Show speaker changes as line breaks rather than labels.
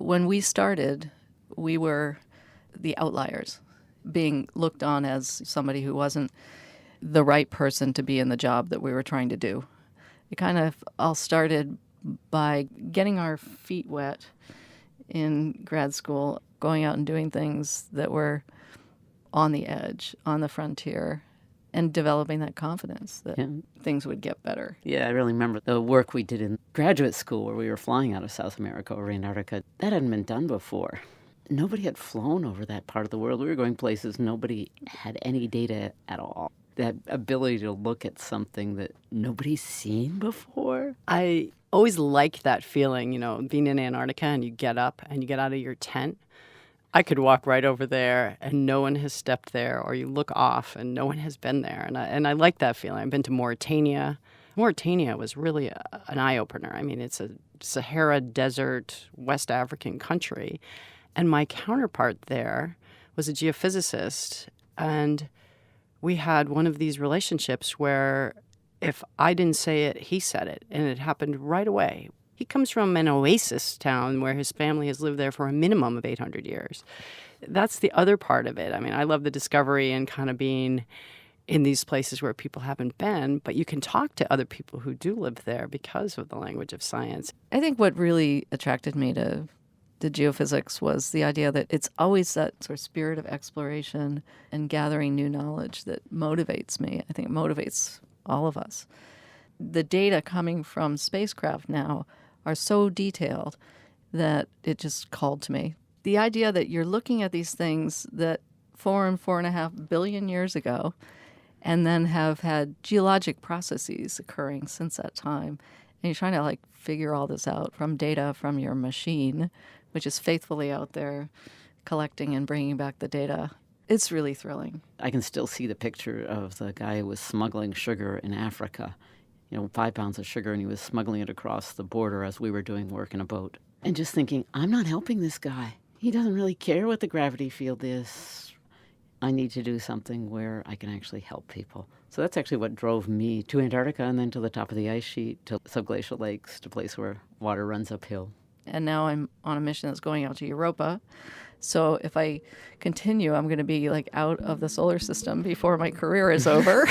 When we started, we were the outliers, being looked on as somebody who wasn't the right person to be in the job that we were trying to do. It kind of all started by getting our feet wet in grad school, going out and doing things that were on the edge, on the frontier, and developing that confidence that things would get better.
Yeah, I really remember the work we did in graduate school where we were flying out of South America over Antarctica. That hadn't been done before. Nobody had flown over that part of the world. We were going places nobody had any data at all. That ability to look at something that nobody's seen before.
I always liked that feeling, being in Antarctica and you get up and you get out of your tent. I could walk right over there and no one has stepped there, or you look off and no one has been there. And I like that feeling. I've been to Mauritania. Mauritania was really an eye-opener. I mean, it's a Sahara Desert, West African country. And my counterpart there was a geophysicist. And we had one of these relationships where if I didn't say it, he said it. And it happened right away. He comes from an oasis town where his family has lived there for a minimum of 800 years. That's the other part of it. I mean, I love the discovery and kind of being in these places where people haven't been, but you can talk to other people who do live there because of the language of science.
I think what really attracted me to geophysics was the idea that it's always that sort of spirit of exploration and gathering new knowledge that motivates me. I think it motivates all of us. The data coming from spacecraft now are so detailed that it just called to me. The idea that you're looking at these things that 4.5 billion years ago and then have had geologic processes occurring since that time. And you're trying to figure all this out from data from your machine, which is faithfully out there collecting and bringing back the data. It's really thrilling.
I can still see the picture of the guy who was smuggling sugar in Africa. 5 pounds of sugar, and he was smuggling it across the border as we were doing work in a boat. And just thinking, I'm not helping this guy. He doesn't really care what the gravity field is. I need to do something where I can actually help people. So that's actually what drove me to Antarctica and then to the top of the ice sheet, to subglacial lakes, to a place where water runs uphill.
And now I'm on a mission that's going out to Europa. So if I continue, I'm going to be out of the solar system before my career is over.